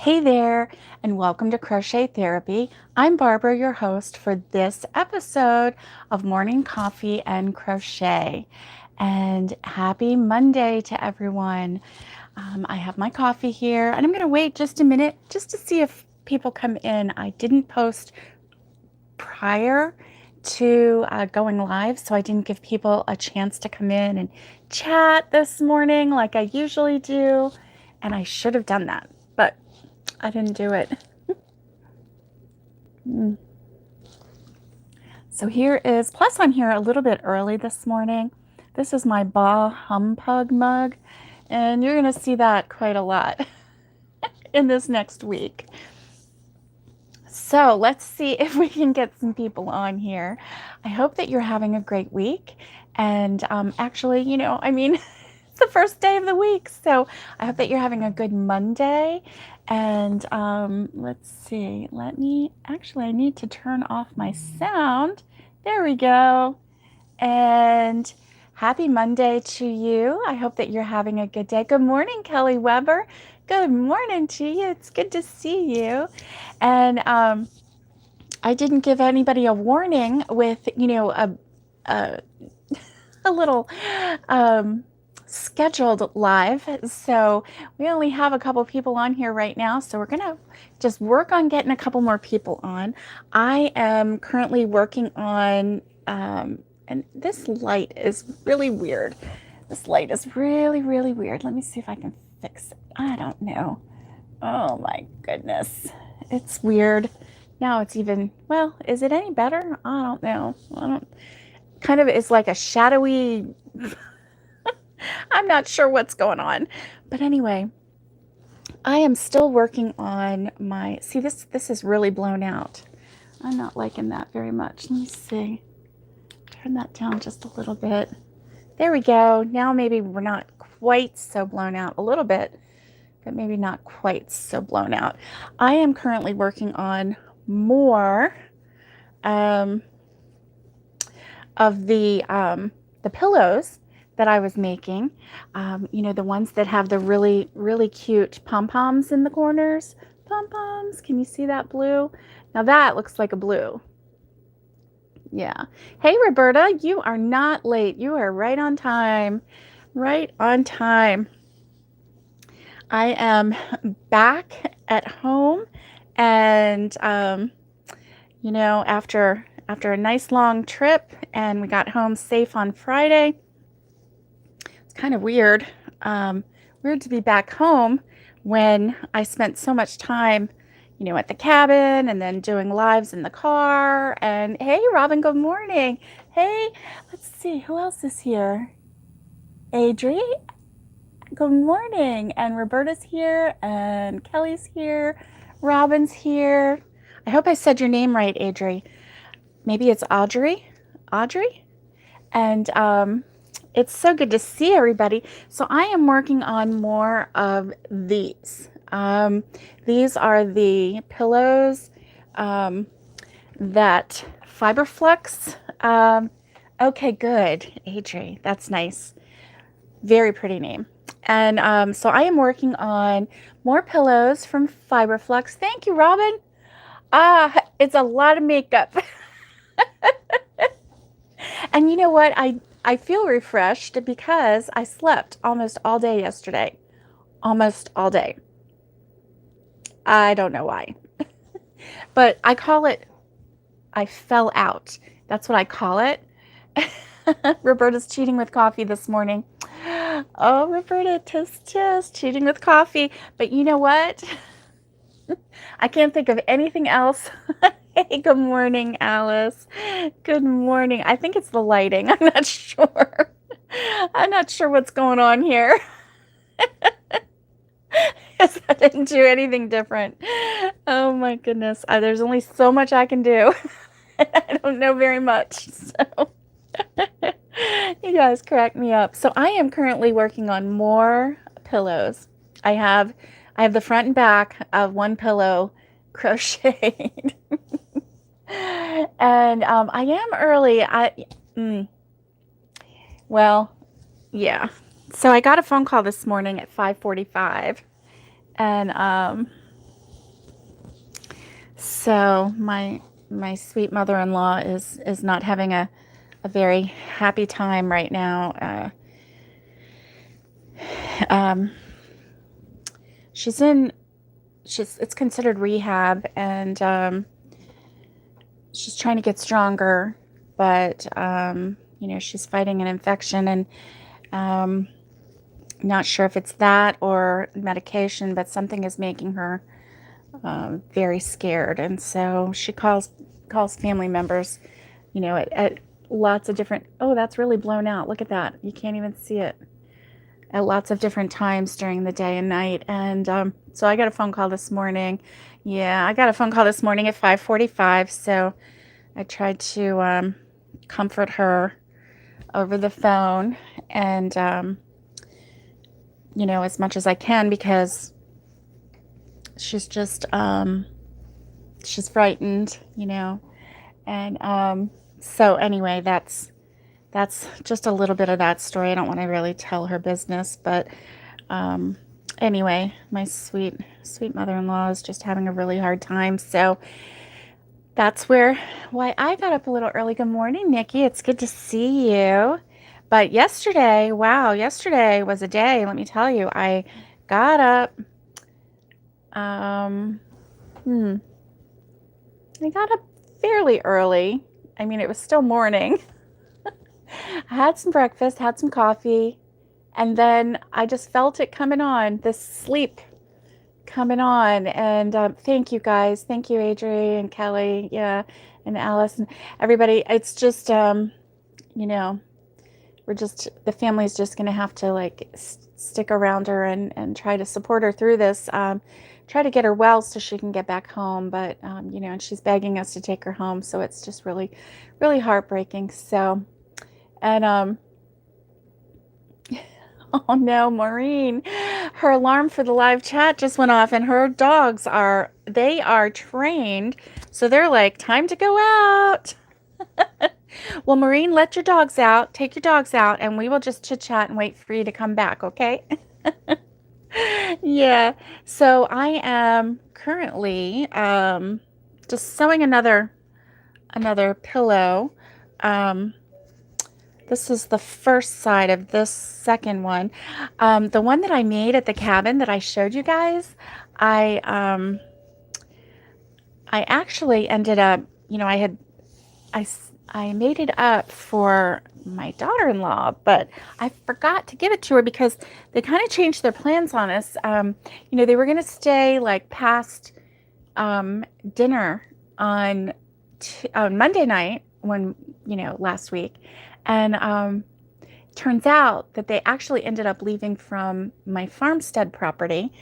Hey there, and welcome to Crochet Therapy. I'm Barbara, your host for this episode of Morning Coffee and Crochet. And happy Monday to everyone. I have my coffee here, and I'm going to wait just a minute just to see if people come in. I didn't post prior to going live, so I didn't give people a chance to come in and chat this morning like I usually do. And I should have done that, but I didn't do it. So here is, plus I'm here a little bit early this morning. This is my Bah Humpug mug, and you're going to see that quite a lot in this next week. So let's see if we can get some people on here. I hope that you're having a great week. And actually, it's the first day of the week. So I hope that you're having a good Monday. And let's see. I need to turn off my sound. There we go. And happy Monday to you. I hope that you're having a good day. Good morning, Kelly Weber. Good morning to you. It's good to see you. And I didn't give anybody a warning with, a little scheduled live. So we only have a couple people on here right now. So we're going to just work on getting a couple more people on. I am currently working on, and this light is really weird. This light is really, really weird. Let me see if I can fix it. I don't know. Oh my goodness. It's weird. Now it's even, well, is it any better? I don't know. Kind of, it's like a shadowy, I'm not sure what's going on. But anyway, I am still working on my, see this is really blown out. I'm not liking that very much. Let me see. Turn that down just a little bit. There we go. Now maybe we're not quite so blown out, a little bit, but maybe not quite so blown out. I am currently working on more of the pillows that I was making. The ones that have the really, really cute pom-poms in the corners. Pom-poms. Can you see that blue? Now that looks like a blue. Yeah. Hey, Roberta, you are not late. You are right on time. Right on time. I am back at home, and after a nice long trip, and we got home safe on Friday. It's kind of weird. Weird to be back home when I spent so much time, at the cabin and then doing lives in the car. And hey, Robin, good morning. Hey, let's see, who else is here? Adri, good morning. And Roberta's here, and Kelly's here, Robin's here. I hope I said your name right, Adri. Maybe it's Audrey. And it's so good to see everybody. So I am working on more of these. These are the pillows that Fiberflux. Okay, good, Adri. That's nice. Very pretty name. And so I am working on more pillows from Fiberflux. Thank you, Robin. It's a lot of makeup. And you know what? I feel refreshed because I slept almost all day yesterday. Almost all day. I don't know why. But I call it, I fell out. That's what I call it. Roberta's cheating with coffee this morning. Oh, Roberta, just cheating with coffee. But you know what? I can't think of anything else. Hey, good morning, Alice. Good morning. I think it's the lighting. I'm not sure. I'm not sure what's going on here. I didn't do anything different. Oh my goodness. There's only so much I can do. I don't know very much. So you guys crack me up. So I am currently working on more pillows. I have the front and back of one pillow crocheted. And I am early. Well, yeah. So I got a phone call this morning at 5:45, and So my sweet mother-in-law is not having a very happy time right now. Um, she's in she's it's considered rehab, and she's trying to get stronger, but she's fighting an infection, and um, not sure if it's that or medication, but something is making her very scared, and so she calls family members, at lots of different. Oh, that's really blown out. Look at that. You can't even see it. At lots of different times during the day and night, and so I got a phone call this morning. Yeah, I got a phone call this morning at 5:45. So I tried to comfort her over the phone, and as much as I can, because she's just she's frightened, and so anyway, that's just a little bit of that story. I don't want to really tell her business, but anyway, my sweet mother-in-law is just having a really hard time. So that's why I got up a little early. Good morning, Nikki. It's good to see you. But yesterday was a day, let me tell you. I got up um I got up fairly early. I mean, it was still morning. I had some breakfast, had some coffee, and then I just felt it coming on, this sleep coming on. And thank you guys. Thank you, Adri and Kelly, yeah, and Alice and everybody. It's just, the family's just going to have to like stick around her and try to support her through this. Try to get her well so she can get back home. But, and she's begging us to take her home. So it's just really, really heartbreaking. So, and, oh no, Maureen, her alarm for the live chat just went off, and her dogs are trained. So they're like, time to go out. Well, Maureen, let your dogs out. Take your dogs out, and we will just chit chat and wait for you to come back, okay? Yeah. So I am currently just sewing another pillow. This is the first side of this second one. The one that I made at the cabin that I showed you guys, I actually ended up, I made it up for my daughter-in-law, but I forgot to give it to her because they kind of changed their plans on us. They were going to stay like past dinner on Monday night last week. And turns out that they actually ended up leaving from my farmstead property.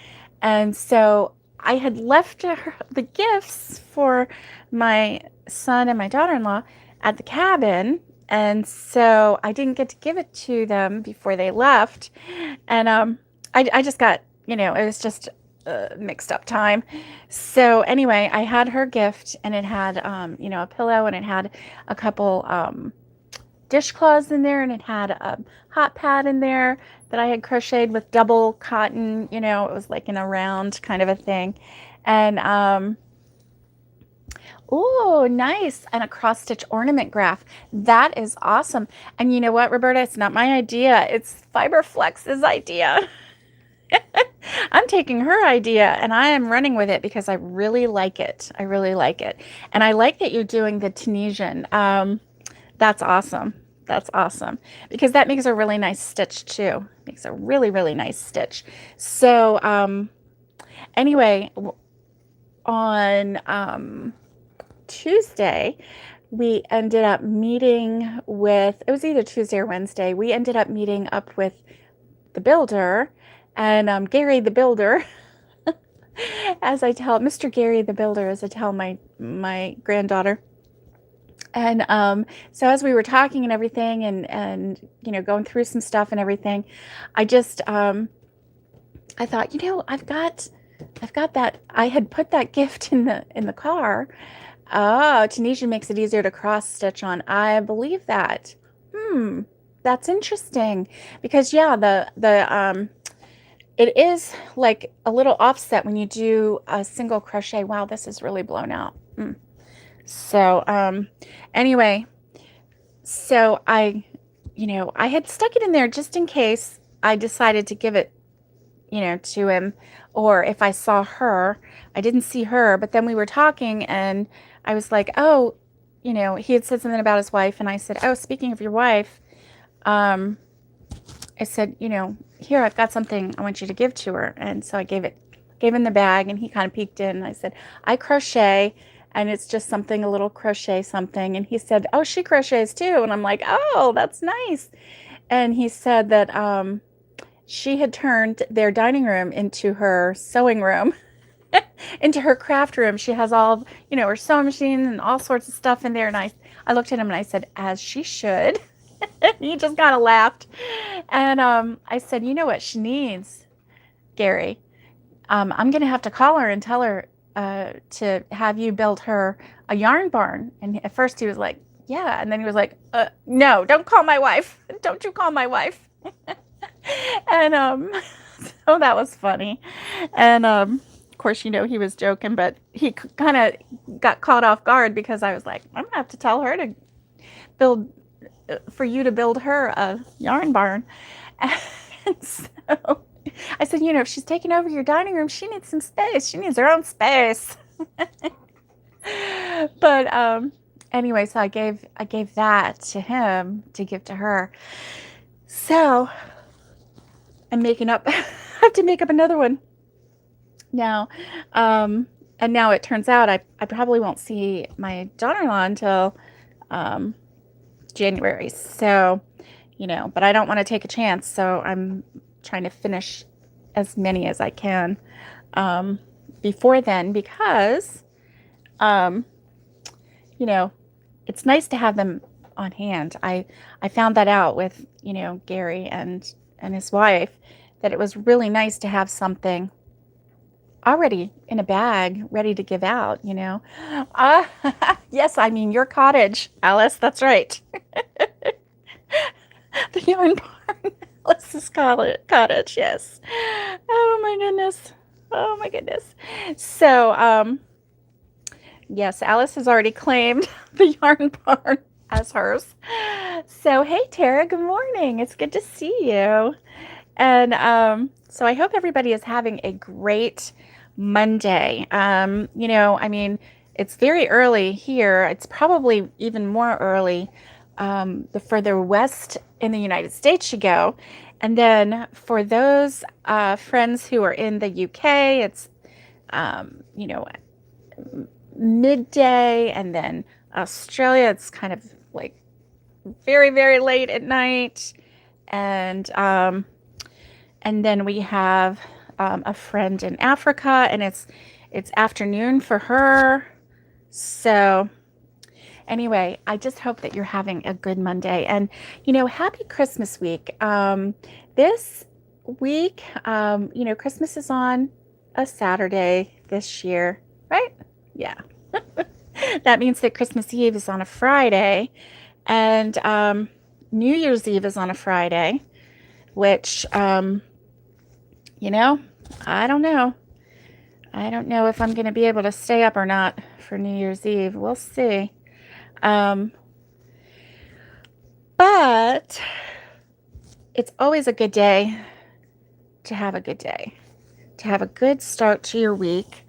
And so I had left the gifts for my son and my daughter-in-law at the cabin. And so I didn't get to give it to them before they left. And I just got, it was just mixed up time. So anyway, I had her gift, and it had, a pillow, and it had a couple dishcloths in there, and it had a hot pad in there that I had crocheted with double cotton. It was like in a round kind of a thing. And oh, nice. And a cross-stitch ornament graph. That is awesome. And you know what, Roberta? It's not my idea. It's Fiberflex's idea. I'm taking her idea and I am running with it because I really like it. I really like it. And I like that you're doing the Tunisian. That's awesome. That's awesome. Because that makes a really nice stitch too. Makes a really, really nice stitch. So anyway, on Tuesday, we ended up meeting with, it was either Tuesday or Wednesday, we ended up meeting up with the builder, and Gary the builder, as I tell, Mr. Gary the builder, as I tell my granddaughter. And so as we were talking and everything, and going through some stuff and everything, I just I thought, I've got that. I had put that gift in the car. Oh, Tunisian makes it easier to cross stitch on. I believe that. That's interesting, because yeah, it is like a little offset when you do a single crochet. Wow, this is really blown out. So, anyway, so I had stuck it in there just in case I decided to give it, to him, or if I saw her. I didn't see her, but then we were talking and I was like, oh, he had said something about his wife, and I said, oh, speaking of your wife, um, I said, here, I've got something I want you to give to her. And so I gave him the bag, and he kind of peeked in, and I said, I crochet, and it's just something, a little crochet something. And he said, oh, she crochets too. And I'm like, oh, that's nice. And he said that she had turned their dining room into her sewing room, into her craft room. She has all, her sewing machine and all sorts of stuff in there. And I looked at him and I said, as she should. He just kind of laughed. And I said, you know what she needs, Gary? I'm going to have to call her and tell her to have you build her a yarn barn. And at first he was like, yeah. And then he was like, no, don't call my wife. Don't you call my wife. And so that was funny. And of course, he was joking, but he kind of got caught off guard because I was like, I'm going to have to tell her to for you to build her a yarn barn. And so I said, if she's taking over your dining room, she needs some space. She needs her own space. But anyway, so I gave that to him to give to her. So I'm making up. I have to make up another one now. And now it turns out I probably won't see my daughter-in-law until January. So, but I don't want to take a chance. So I'm trying to finish as many as I can before then, because, it's nice to have them on hand. I found that out with, Gary and his wife, that it was really nice to have something already in a bag ready to give out, Yes, I mean your cottage, Alice. That's right. The yarn barn. Alice's cottage. Yes. Oh my goodness. Oh my goodness. So, yes, Alice has already claimed the yarn barn as hers. So, hey, Tara, good morning. It's good to see you. And so I hope everybody is having a great Monday. It's very early here. It's probably even more early the further west in the United States you go. And then for those friends who are in the UK, it's, midday. And then Australia, it's kind of like very, very late at night. And then we have a friend in Africa, and it's afternoon for her. So anyway, I just hope that you're having a good Monday, and happy Christmas week. This week, Christmas is on a Saturday this year, right? Yeah. That means that Christmas Eve is on a Friday, and New Year's Eve is on a Friday, which I don't know. I don't know if I'm going to be able to stay up or not for New Year's Eve. We'll see. But it's always a good day to have a good day, to have a good start to your week.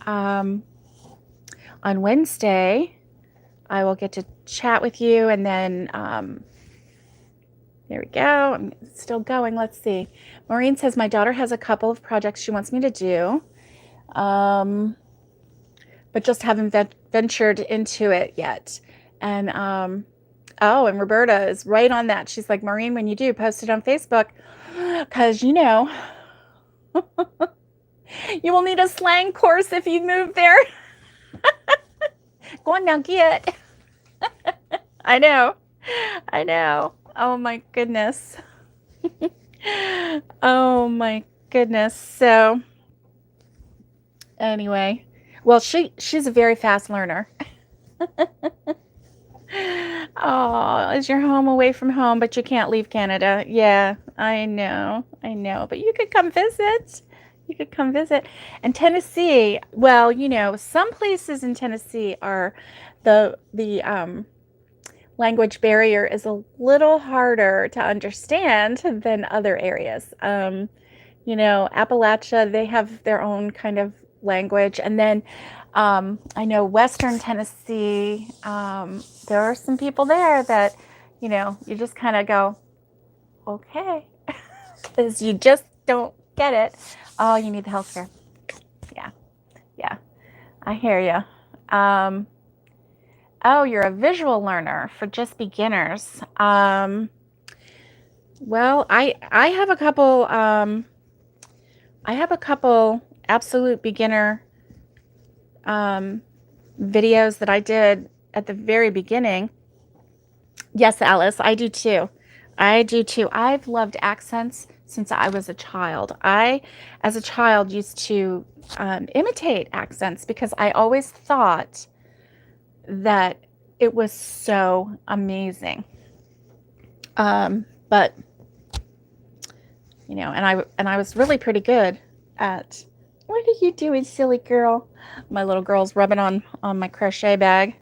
On Wednesday, I will get to chat with you, and then there we go. I'm still going. Let's see. Maureen says, my daughter has a couple of projects she wants me to do, but just haven't ventured into it yet. And, and Roberta is right on that. She's like, Maureen, when you do, post it on Facebook, because, you will need a slang course if you move there. Go on now, get. I know. Oh my goodness. Oh my goodness. So anyway, well, she's a very fast learner. Oh, is your home away from home, but you can't leave Canada? Yeah, I know. But you could come visit. You could come visit. And Tennessee, well, some places in Tennessee are the language barrier is a little harder to understand than other areas. Appalachia, they have their own kind of language. And then I know Western Tennessee, there are some people there that, you just kind of go, okay, because you just don't get it. Oh, you need the healthcare. Yeah, yeah, I hear you. Oh, you're a visual learner for just beginners. Well, I have a couple. I have a couple absolute beginner videos that I did at the very beginning. Yes, Alice, I do too. I do too. I've loved accents since I was a child. As a child, used to imitate accents because I always thought that it was so amazing. But and I was really pretty good at. What are you doing, silly girl? My little girl's rubbing on my crochet bag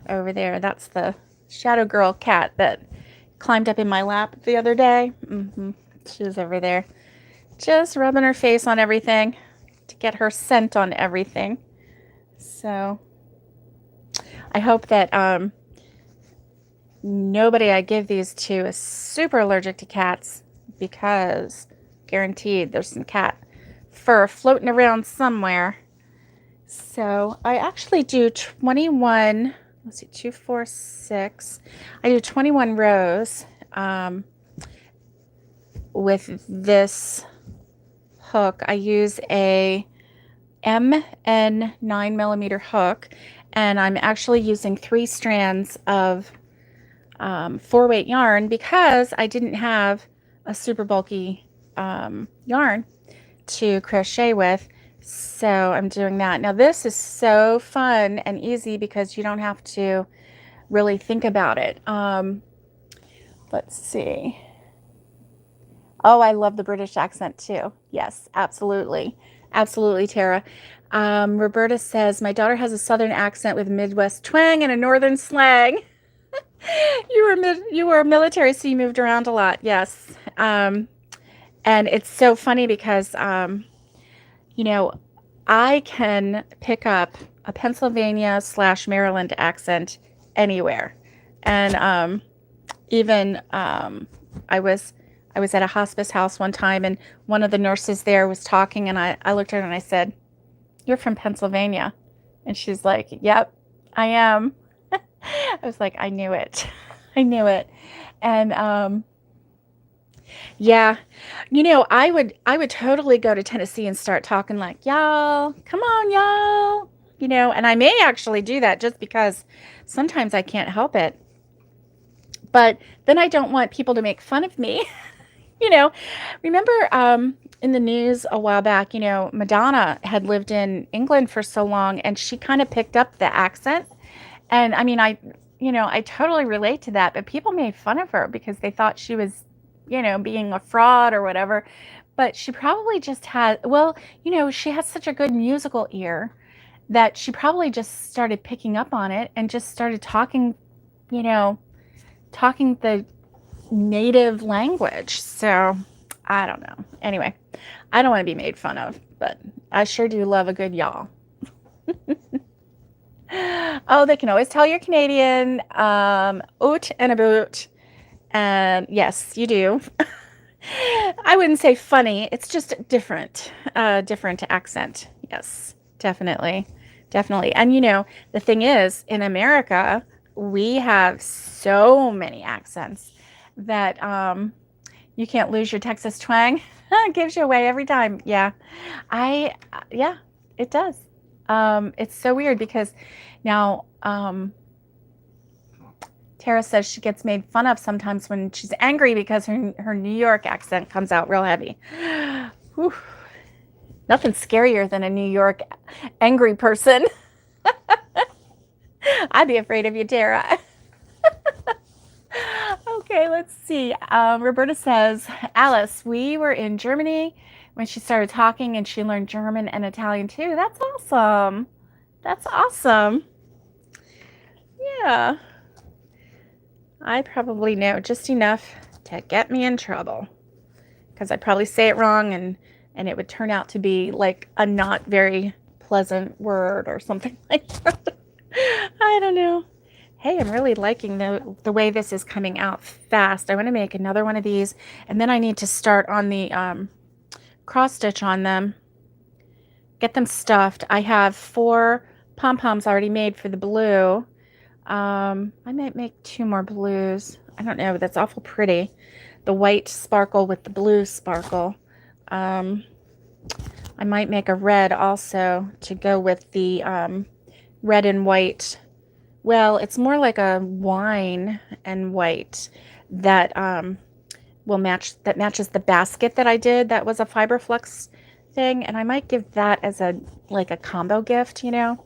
over there. That's the shadow girl cat that climbed up in my lap the other day. She's over there just rubbing her face on everything to get her scent on everything. So I hope that nobody I give these to is super allergic to cats, because guaranteed there's some cat fur floating around somewhere. So I actually do 21, let's see, 2, 4, 6. I do 21 rows with this hook. I use a MN 9mm hook, and I'm actually using 3 strands of 4-weight yarn because I didn't have a super bulky yarn to crochet with. So I'm doing that. Now this is so fun and easy because you don't have to really think about it. Let's see. Oh, I love the British accent too. Yes, absolutely. Absolutely, Tara. Roberta says, my daughter has a southern accent with a Midwest twang and a northern slang. You were military, so you moved around a lot. Yes. And it's so funny because I can pick up a Pennsylvania/Maryland accent anywhere. And even I was at a hospice house one time, and one of the nurses there was talking, and I looked at her and I said, "You're from Pennsylvania?" And she's like, "Yep, I am." I was like, I knew it. I knew it. And yeah, I would totally go to Tennessee and start talking like, y'all, come on, y'all, and I may actually do that just because sometimes I can't help it. But then I don't want people to make fun of me. Remember in the news a while back, Madonna had lived in England for so long, and she kind of picked up the accent. And I mean, I totally relate to that, but people made fun of her because they thought she was, being a fraud or whatever. But she probably just had, she has such a good musical ear that she probably just started picking up on it and just started talking the native language. So I don't know. Anyway, I don't want to be made fun of, but I sure do love a good y'all. Oh, they can always tell you're Canadian. Oot and a boot. And yes, you do. I wouldn't say funny. It's just different accent. Yes, definitely. Definitely. And the thing is, in America, we have so many accents that you can't lose your Texas twang. It gives you away every time. Yeah. Yeah, it does. It's so weird because now Tara says she gets made fun of sometimes when she's angry because her New York accent comes out real heavy. Whew. Nothing scarier than a New York angry person. I'd be afraid of you, Tara. Okay, let's see. Roberta says, Alice, we were in Germany when she started talking and she learned German and Italian too. That's awesome. That's awesome. Yeah. I probably know just enough to get me in trouble because I'd probably say it wrong and it would turn out to be like a not very pleasant word or something like that. I don't know. Hey, I'm really liking the way this is coming out fast. I want to make another one of these, and then I need to start on the cross stitch on them. Get them stuffed. I have 4 pom-poms already made for the blue. I might make 2 more blues. I don't know. That's awful pretty. The white sparkle with the blue sparkle. I might make a red also to go with the red and white. Well, it's more like a wine and white that that matches the basket that I did. That was a Fiberflex thing, and I might give that as a combo gift, you know.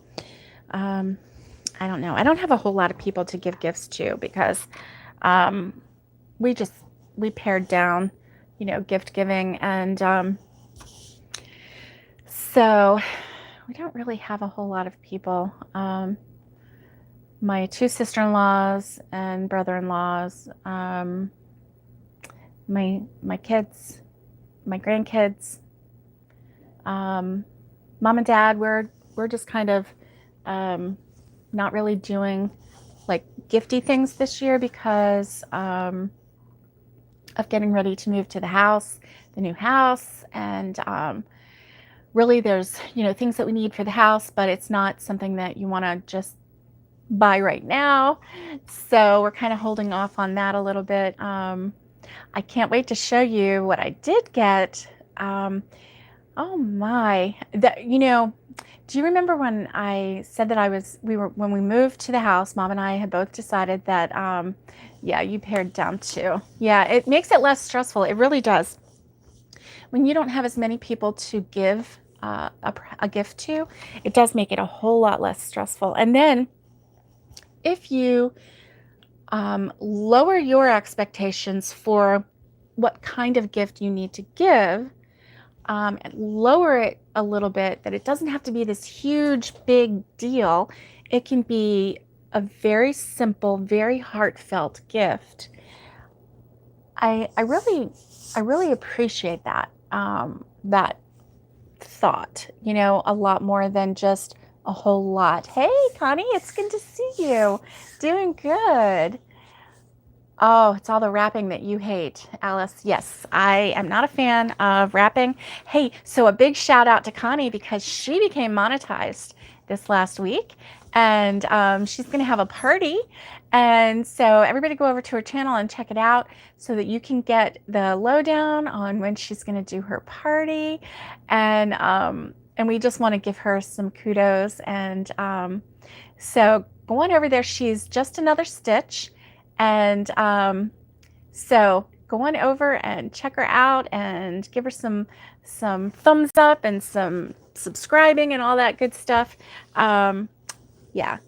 I don't know. I don't have a whole lot of people to give gifts to because we pared down, you know, gift giving, and so we don't really have a whole lot of people. My 2 sister-in-laws and brother-in-laws, my kids, my grandkids, mom and dad. We're just kind of not really doing like gifty things this year because of getting ready to move to the new house, and really there's, you know, things that we need for the house, but it's not something that you want to just buy right now. So we're kind of holding off on that a little bit. I can't wait to show you what I did get. Oh my, you know, do you remember when I said that when we moved to the house, Mom and I had both decided that, yeah, you pared down too. Yeah, it makes it less stressful. It really does. When you don't have as many people to give a gift to, it does make it a whole lot less stressful. And then if you lower your expectations for what kind of gift you need to give, and lower it a little bit, that it doesn't have to be this huge, big deal. It can be a very simple, very heartfelt gift. I really appreciate that, that thought, you know, a lot more than just a whole lot. Hey, Connie, it's good to see you. Doing good. Oh, it's all the wrapping that you hate, Alice. Yes, I am not a fan of wrapping. Hey, so a big shout out to Connie because she became monetized this last week, and she's going to have a party. And so everybody go over to her channel and check it out so that you can get the lowdown on when she's going to do her party. And we just want to give her some kudos. And so go on over there. She's just another stitch. And so go on over and check her out and give her some thumbs up and some subscribing and all that good stuff. Yeah,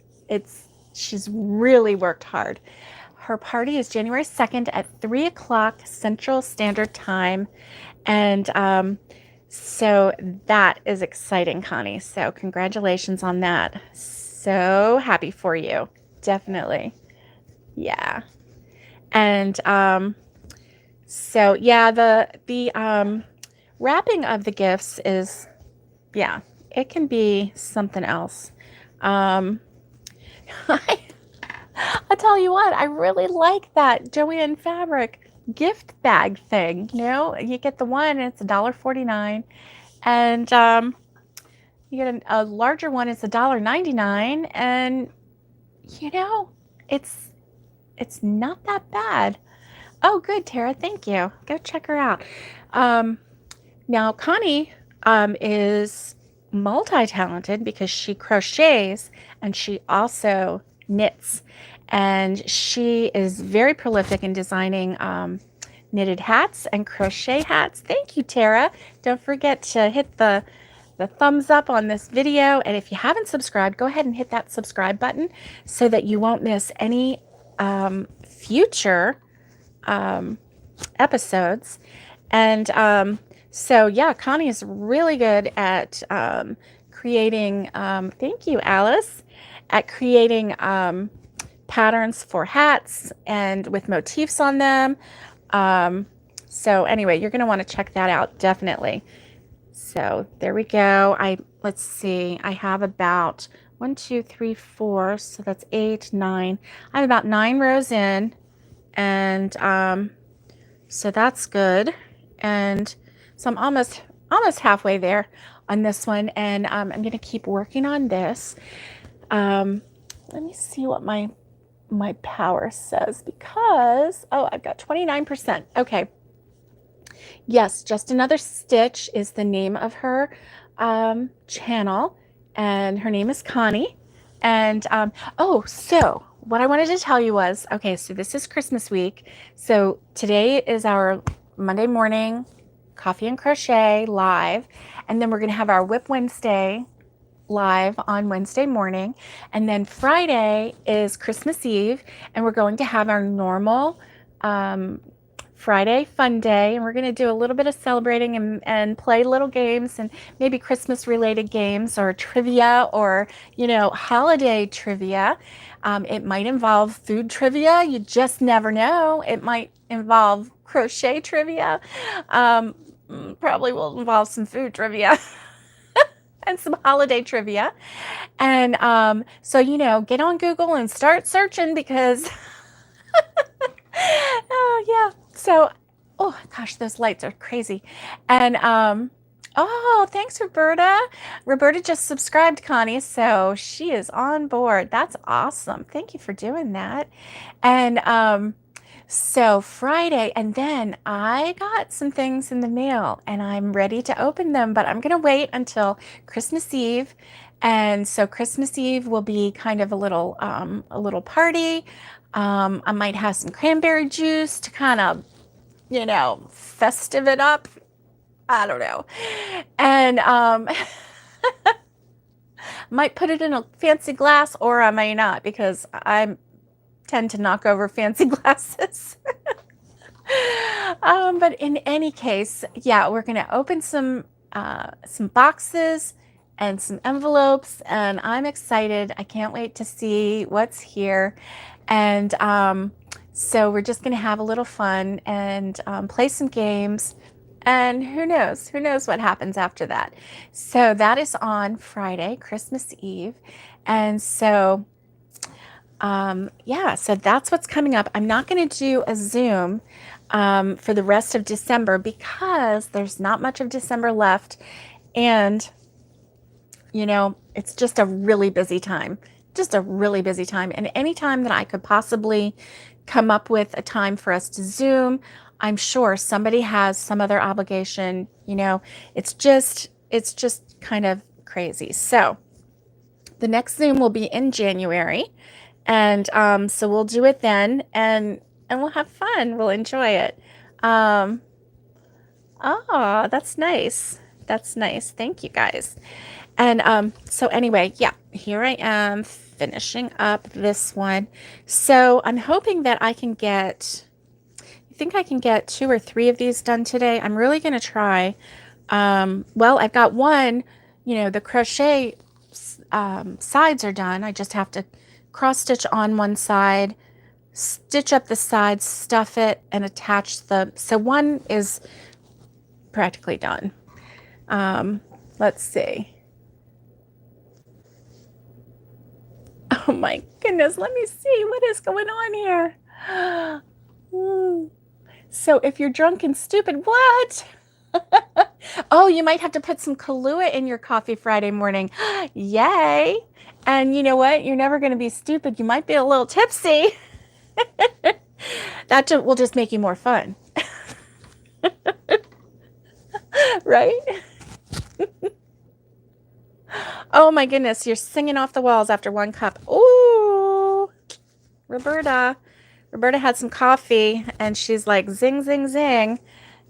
she's really worked hard. Her party is January 2nd at 3 o'clock Central Standard Time. And so that is exciting, Connie. So congratulations on that. So happy for you. Definitely. Yeah. And so yeah, the wrapping of the gifts is, yeah, it can be something else. I tell you what, I really like that Joanne Fabric gift bag thing. You know, you get the one and it's $1.49, and you get a larger one, it's $1.99, and you know, it's not that bad. Oh, good, Tara. Thank you. Go check her out. Now, Connie is multi-talented because she crochets and she also knits. And she is very prolific in designing knitted hats and crochet hats. Thank you, Tara. Don't forget to hit the thumbs up on this video. And if you haven't subscribed, go ahead and hit that subscribe button so that you won't miss any future episodes. And so, yeah, Connie is really good at creating, thank you, Alice, at creating patterns for hats and with motifs on them. So anyway, you're going to want to check that out, definitely. So there we go. Let's see, I have about 1, 2, 3, 4, so that's 8, 9. I have about 9 rows in, and so that's good. And so I'm almost halfway there on this one, and I'm going to keep working on this. Let me see what my power says, because I've got 29%. Okay. Yes, Just Another Stitch is the name of her channel, and her name is Connie. And so what I wanted to tell you was, okay, so this is Christmas week. So today is our Monday morning coffee and crochet live, and then we're going to have our Whip Wednesday live on Wednesday morning, and then Friday is Christmas Eve, and we're going to have our normal Friday fun day, and we're going to do a little bit of celebrating and play little games, and maybe Christmas related games or trivia, or holiday trivia. It might involve food trivia, you just never know. It might involve crochet trivia, probably will involve some food trivia and some holiday trivia. And so get on Google and start searching, because oh yeah. So, oh gosh, those lights are crazy. And oh, thanks, Roberta. Roberta just subscribed, Connie, so she is on board. That's awesome. Thank you for doing that. And so Friday, and then I got some things in the mail, and I'm ready to open them, but I'm gonna wait until Christmas Eve. And so Christmas Eve will be kind of a little party. I might have some cranberry juice to kind of, festive it up. I don't know. And might put it in a fancy glass, or I may not, because I tend to knock over fancy glasses. But in any case, yeah, we're going to open some boxes and some envelopes, and I'm excited. I can't wait to see what's here. And so we're just going to have a little fun and play some games, and who knows what happens after that. So that is on Friday, Christmas Eve. And so yeah, so that's what's coming up. I'm not going to do a Zoom for the rest of December, because there's not much of December left, and it's just a really busy time. And any time that I could possibly come up with a time for us to Zoom, I'm sure somebody has some other obligation. It's just kind of crazy. So the next Zoom will be in January, and so we'll do it then, and we'll have fun. We'll enjoy it. Oh, that's nice. Thank you, guys. And so anyway, yeah, here I am finishing up this one. So I'm hoping that I think I can get 2 or 3 of these done today. I'm really going to try. Well, I've got one, the crochet sides are done. I just have to cross stitch on one side, stitch up the sides, stuff it, and attach so one is practically done. Let's see. Oh my goodness, let me see what is going on here. So if you're drunk and stupid, what? Oh, you might have to put some Kahlua in your coffee Friday morning. Yay. And you know what? You're never going to be stupid. You might be a little tipsy. That will just make you more fun. Right? Oh my goodness, you're singing off the walls after 1 cup. Ooh, Roberta had some coffee, and she's like, zing, zing, zing.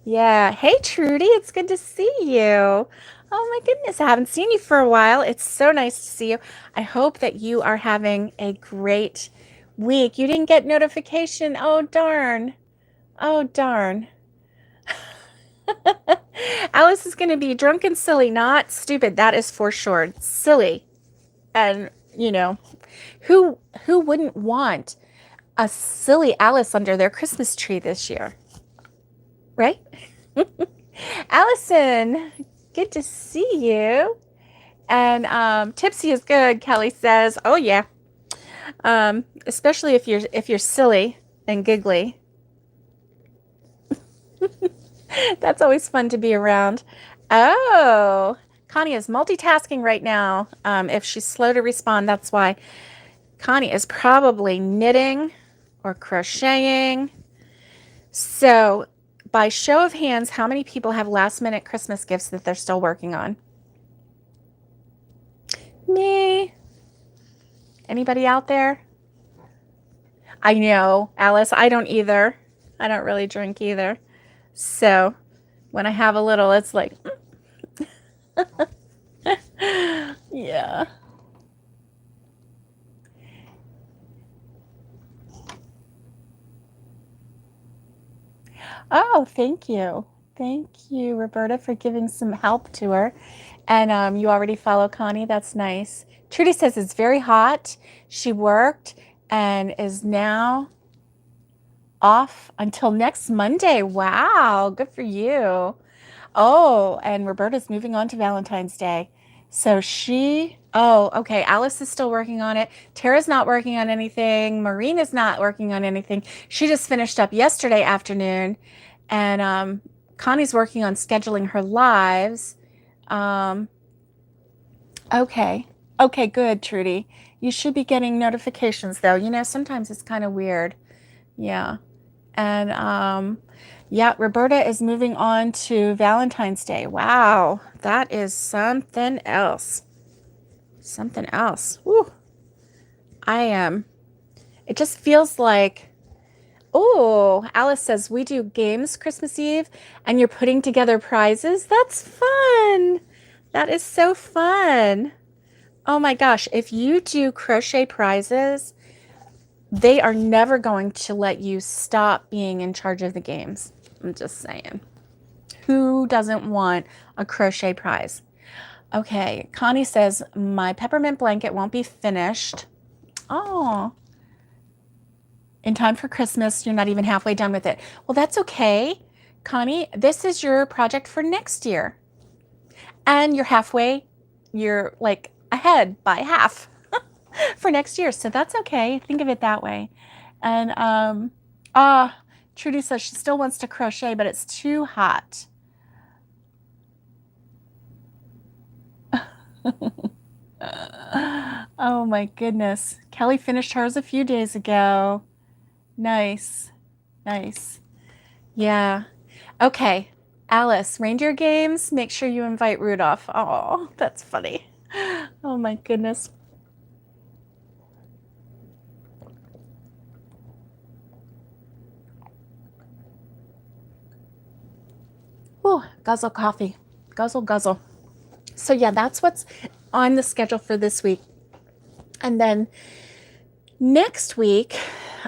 Yeah. Hey, Trudy, it's good to see you. Oh my goodness, I haven't seen you for a while. It's so nice to see you. I hope that you are having a great week. You didn't get notification. Oh, darn. Oh, darn. Alice is going to be drunk and silly, not stupid. That is for sure. Silly. And, you know, who wouldn't want a silly Alice under their Christmas tree this year? Right? Allison, good to see you. And tipsy is good, Kelly says. Oh yeah. Especially if you're silly and giggly. That's always fun to be around. Oh, Connie is multitasking right now. If she's slow to respond, that's why. Connie is probably knitting or crocheting. So, by show of hands, how many people have last-minute Christmas gifts that they're still working on? Me. Anybody out there? I know, Alice, I don't either. I don't really drink either. So when I have a little, it's like, yeah. Oh, thank you. Thank you, Roberta, for giving some help to her. And you already follow Connie. That's nice. Trudy says it's very hot. She worked and is now off until next Monday. Wow, good for you. Oh, and Roberta's moving on to Valentine's Day. So okay, Alice is still working on it. Tara's not working on anything. Maureen is not working on anything. She just finished up yesterday afternoon. And Connie's working on scheduling her lives. Um, okay. Okay, good, Trudy. You should be getting notifications, though. You know, sometimes it's kind of weird. Yeah. And yeah, Roberta is moving on to Valentine's Day. Wow, that is something else. Something else. Woo. I am. It just feels like, oh, Alice says we do games Christmas Eve and you're putting together prizes. That's fun. That is so fun. Oh my gosh, if you do crochet prizes, they are never going to let you stop being in charge of the games. I'm just saying. Who doesn't want a crochet prize? Okay, Connie says, my peppermint blanket won't be finished. Oh, in time for Christmas. You're not even halfway done with it. Well, that's okay, Connie. This is your project for next year. And you're like ahead by half for next year. So that's okay. Think of it that way. And Trudy says she still wants to crochet, but it's too hot. Oh my goodness. Kelly finished hers a few days ago. Nice. Nice. Yeah. Okay. Alice, reindeer games, make sure you invite Rudolph. Oh, that's funny. Oh my goodness. Oh, guzzle coffee. Guzzle, guzzle. So yeah, that's what's on the schedule for this week. And then next week,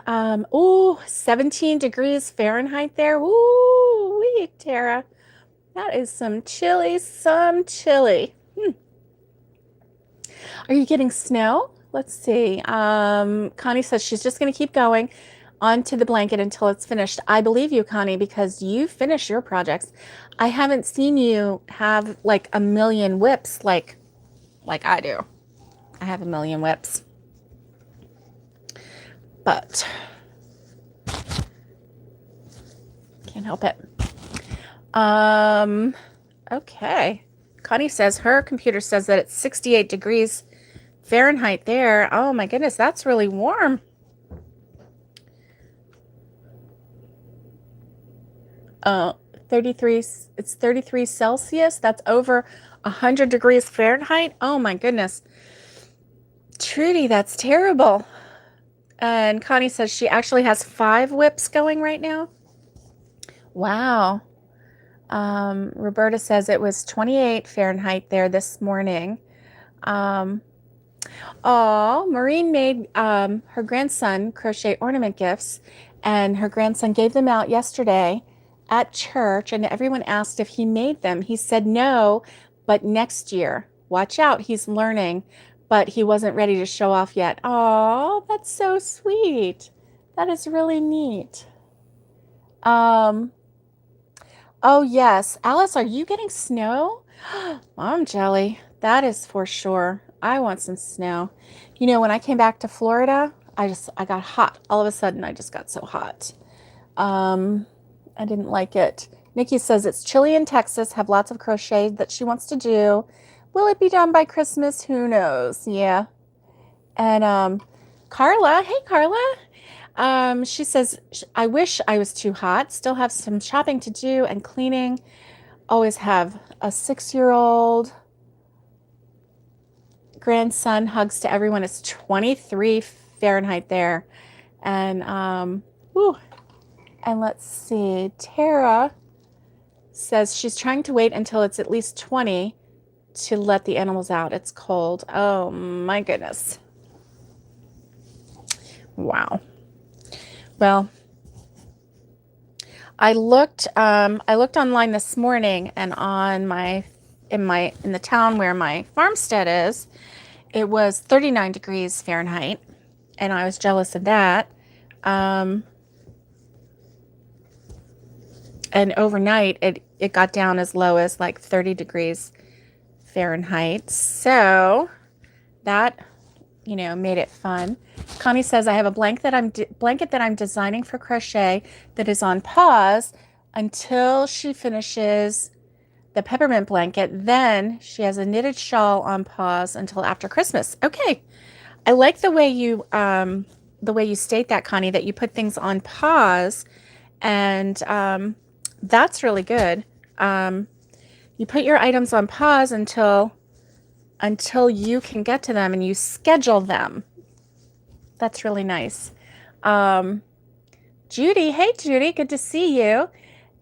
17 degrees Fahrenheit there. Ooh, wee, Tara. That is some chilly, Are you getting snow? Let's see. Connie says she's just going to keep going onto the blanket until it's finished. I believe you, Connie, because you finish your projects. I haven't seen you have like a million whips like I do. I have a million whips. But can't help it. Okay. Connie says her computer says that it's 68 degrees Fahrenheit there. Oh my goodness, that's really warm. Uh, 33, it's 33 Celsius. That's over 100 degrees Fahrenheit. Oh my goodness. Trudy, that's terrible. And Connie says she actually has 5 whips going right now. Wow. Roberta says it was 28 Fahrenheit there this morning. Maureen made her grandson crochet ornament gifts, and her grandson gave them out yesterday at church, and everyone asked if he made them. He said no, but next year. Watch out, he's learning, but he wasn't ready to show off yet. Oh, that's so sweet. That is really neat. Um, oh yes. Alice, are you getting snow? Mom jelly. That is for sure. I want some snow. You know, when I came back to Florida, I got hot. All of a sudden, I just got so hot. Um, I didn't like it. Nikki says it's chilly in Texas, have lots of crochet that she wants to do. Will it be done by Christmas? Who knows? Yeah. And Carla, hey Carla. She says, I wish I was too hot. Still have some shopping to do and cleaning. Always have a 6-year-old grandson. Hugs to everyone. It's 23 Fahrenheit there. And whew. And let's see. Tara says she's trying to wait until it's at least 20 to let the animals out. It's cold. Oh my goodness. Wow. Well, I looked online this morning, and on in the town where my farmstead is, it was 39 degrees Fahrenheit, and I was jealous of that. And overnight it got down as low as like 30 degrees Fahrenheit. So that, you know, made it fun. Connie says, I have a blanket that I'm designing for crochet that is on pause until she finishes the peppermint blanket. Then she has a knitted shawl on pause until after Christmas. Okay. I like the way you state that, Connie, that you put things on pause, and that's really good. You put your items on pause until you can get to them, and you schedule them. That's really nice. Judy, hey Judy, good to see you.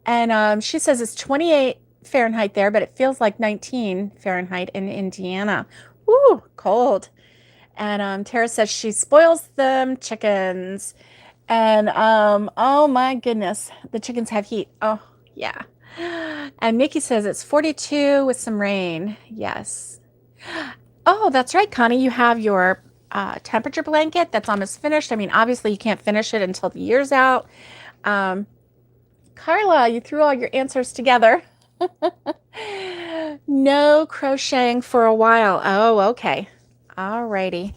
And she says it's 28 Fahrenheit there, but it feels like 19 Fahrenheit in Indiana. Woo, cold. And Tara says she spoils them chickens. And oh my goodness, the chickens have heat. Oh yeah. And Mickey says it's 42 with some rain. Yes. Oh, that's right, Connie. You have your temperature blanket that's almost finished. I mean, obviously you can't finish it until the year's out. Carla, you threw all your answers together. No crocheting for a while. Oh, okay. Alrighty.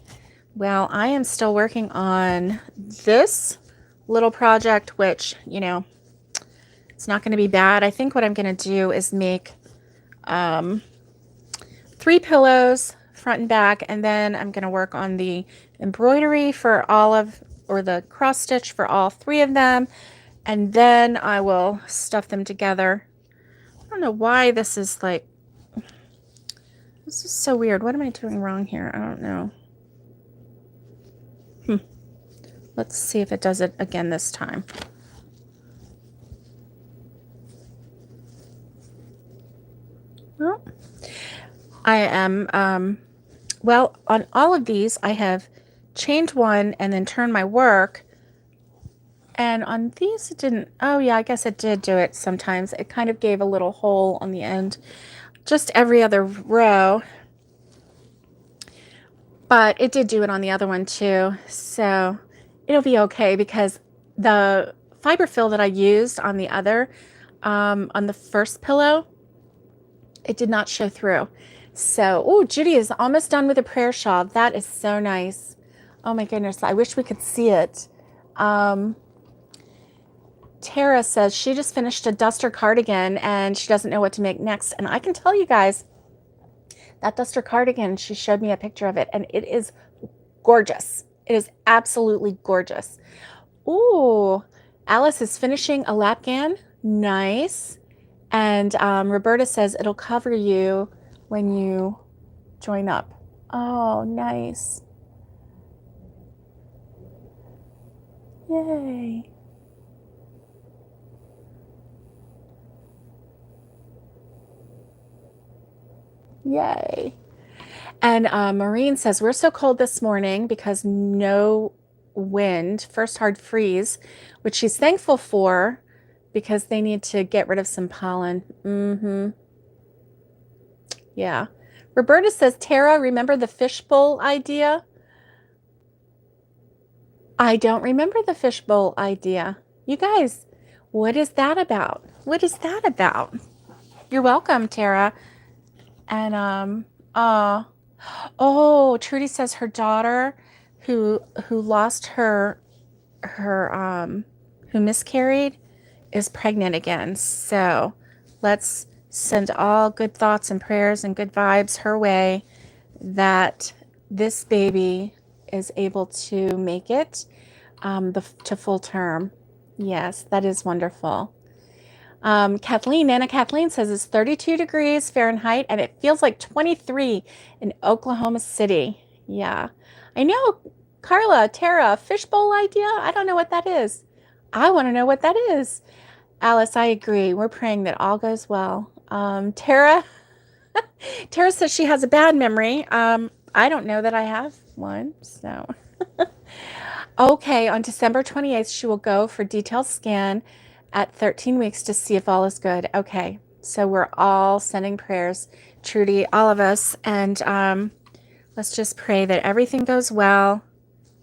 Well, I am still working on this little project, which, you know, it's not going to be bad. I think what I'm going to do is make 3 pillows, front and back, and then I'm going to work on the embroidery for or the cross stitch for all 3 of them, and then I will stuff them together. I don't know why this is so weird. What am I doing wrong here? I don't know. Let's see if it does it again this time. Well, I am, well, on all of these, I have chained one and then turned my work. And on these, it didn't. Oh, yeah, I guess it did do it sometimes. It kind of gave a little hole on the end, just every other row. But it did do it on the other one, too. So it'll be okay, because the fiber fill that I used on the other, on the first pillow, it did not show through. So, oh, Judy is almost done with a prayer shawl. That is so nice. Oh my goodness, I wish we could see it. Tara says she just finished a duster cardigan and she doesn't know what to make next. And I can tell you guys, that duster cardigan, she showed me a picture of it, and it is gorgeous. It is absolutely gorgeous. Ooh, Alice is finishing a lapgan. Nice. And Roberta says it'll cover you when you join up. Oh, nice. Yay. Yay. And Maureen says, we're so cold this morning because no wind, first hard freeze, which she's thankful for because they need to get rid of some pollen. Yeah. Roberta says, Tara, remember the fishbowl idea? I don't remember the fishbowl idea. You guys, what is that about? What is that about? You're welcome, Tara. And oh, Trudy says her daughter who lost her who miscarried is pregnant again. So let's send all good thoughts and prayers and good vibes her way that this baby is able to make it to full term. Yes, that is wonderful. Nana Kathleen says it's 32 degrees Fahrenheit and it feels like 23 in Oklahoma City. Yeah, I know. Carla, Tara, fishbowl idea? I don't know what that is. I want to know what that is. Alice, I agree. We're praying that all goes well. Tara says she has a bad memory. I don't know that I have one, so. Okay, on December 28th, she will go for detailed scan at 13 weeks to see if all is good. Okay, so we're all sending prayers, Trudy, all of us, and let's just pray that everything goes well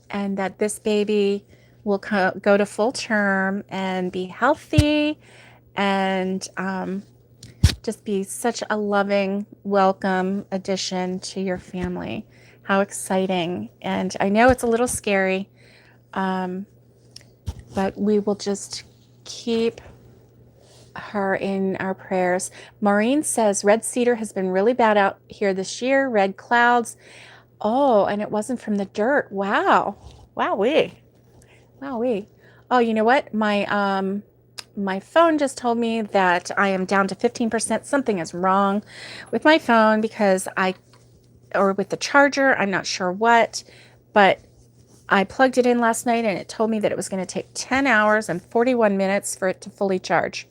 and that this baby will go to full term and be healthy and just be such a loving, welcome addition to your family. How exciting. And I know it's a little scary, but we will just keep her in our prayers. Maureen says, Red Cedar has been really bad out here this year. Red clouds. Oh, and it wasn't from the dirt. Wow. Wowee. Oh, you know what? My phone just told me that I am down to 15%. Something is wrong with my phone because or with the charger, I'm not sure what, but I plugged it in last night and it told me that it was going to take 10 hours and 41 minutes for it to fully charge.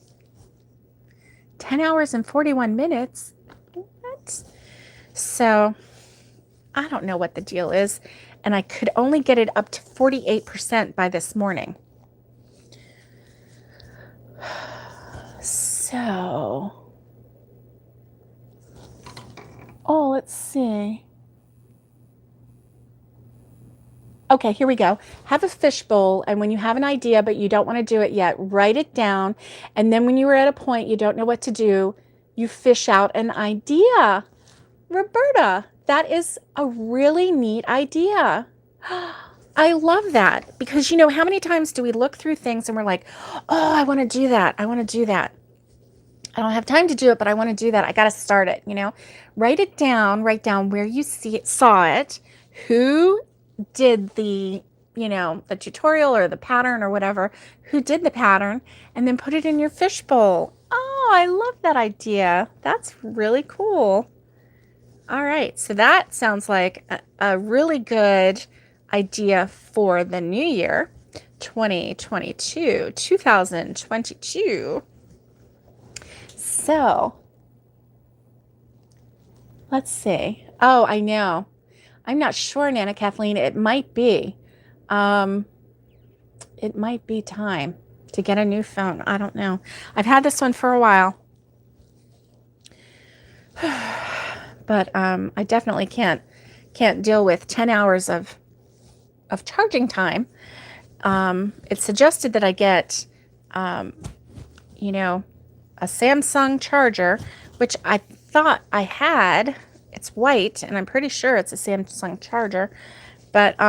10 hours and 41 minutes? What? So I don't know what the deal is. And I could only get it up to 48% by this morning. So, oh, let's see. Okay, here we go. Have a fishbowl, and when you have an idea but you don't want to do it yet, write it down. And then when you are at a point you don't know what to do, you fish out an idea. Roberta, that is a really neat idea. I love that because, you know, how many times do we look through things and we're like, oh, I want to do that. I want to do that. I don't have time to do it, but I want to do that. I got to start it, you know. Write it down. Write down where you saw it, who did the, you know, the tutorial or the pattern or whatever, who did the pattern, and then put it in your fishbowl. Oh, I love that idea. That's really cool. All right, so that sounds like a really good idea for the new year, 2022. So, let's see. Oh, I know. I'm not sure, Nana Kathleen. It might be. It might be time to get a new phone. I don't know. I've had this one for a while. But I definitely can't deal with 10 hours of charging time. It's suggested that I get, you know, a Samsung charger, which I thought I had. It's white, and I'm pretty sure it's a Samsung charger. But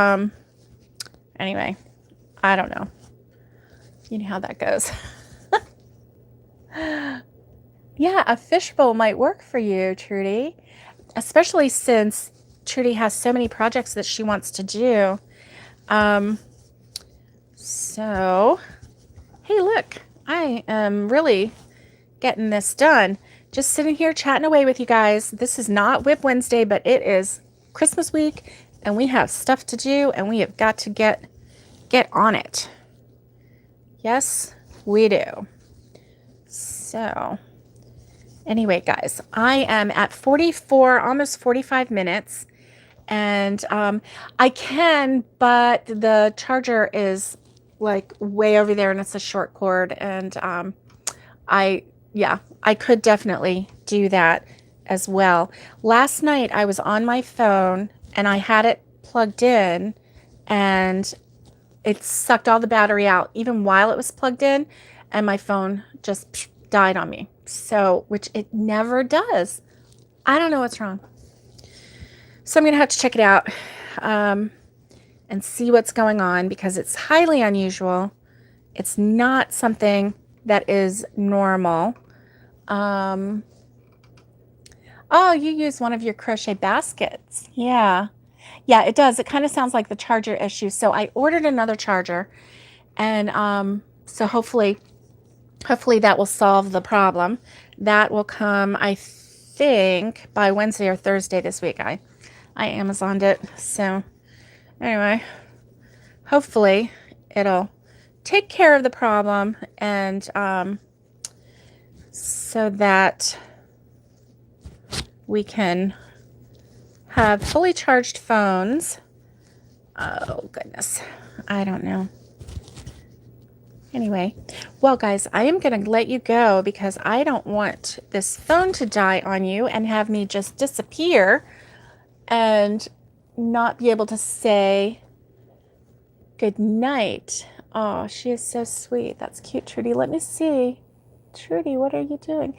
anyway, I don't know. You know how that goes. Yeah, a fishbowl might work for you, Trudy. Especially since Trudy has so many projects that she wants to do. So, hey, look, I am really getting this done. Just sitting here chatting away with you guys. This is not Whip Wednesday, but it is Christmas week, and we have stuff to do, and we have got to get on it. Yes, we do. So, anyway, guys, I am at 44, almost 45 minutes, And I can, but the charger is like way over there and it's a short cord. And yeah, I could definitely do that as well. Last night I was on my phone and I had it plugged in and it sucked all the battery out even while it was plugged in, and my phone just died on me. So, which it never does. I don't know what's wrong. So I'm going to have to check it out and see what's going on because it's highly unusual. It's not something that is normal. Oh, you use one of your crochet baskets. Yeah. Yeah, it does. It kind of sounds like the charger issue. So I ordered another charger, and so hopefully that will solve the problem. That will come, I think, by Wednesday or Thursday this week. I Amazoned it. So anyway, hopefully it'll take care of the problem, and so that we can have fully charged phones. Oh goodness, I don't know. Anyway, well guys, I am going to let you go because I don't want this phone to die on you and have me just disappear and not be able to say good night. Oh, she is so sweet. That's cute, Trudy. Let me see. Trudy, what are you doing?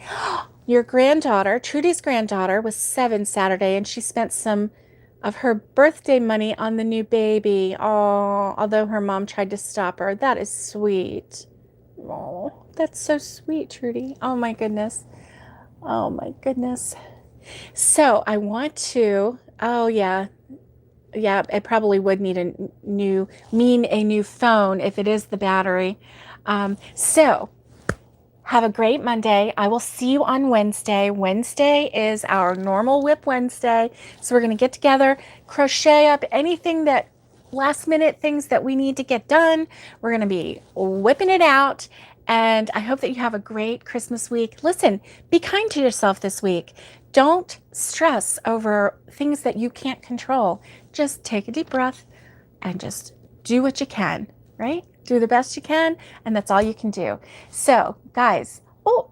Your granddaughter, Trudy's granddaughter, was 7 Saturday, and she spent some of her birthday money on the new baby. Oh, although her mom tried to stop her. That is sweet. Oh, that's so sweet, Trudy. Oh my goodness. Oh my goodness. So I want to, oh yeah, it probably would need a new phone if it is the battery. So have a great Monday. I will see you on Wednesday. Wednesday is our normal Whip Wednesday. So we're going to get together, crochet up anything that last minute things that we need to get done. We're going to be whipping it out. And I hope that you have a great Christmas week. Listen, be kind to yourself this week. Don't stress over things that you can't control. Just take a deep breath and just do what you can, right? Do the best you can, and that's all you can do. So, guys, oh,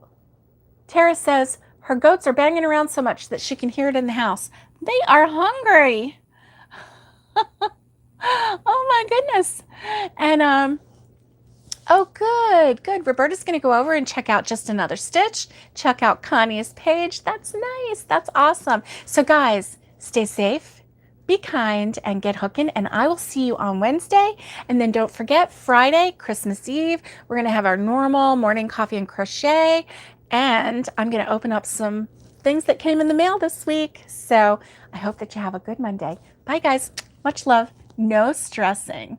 Tara says her goats are banging around so much that she can hear it in the house. They are hungry. Oh my goodness. And oh, good. Roberta's going to go over and check out just another stitch. Check out Connie's page. That's nice. That's awesome. So, guys, stay safe. Be kind and get hooking, and I will see you on Wednesday. And then don't forget, Friday, Christmas Eve, we're going to have our normal morning coffee and crochet, and I'm going to open up some things that came in the mail this week. So I hope that you have a good Monday. Bye, guys. Much love. No stressing.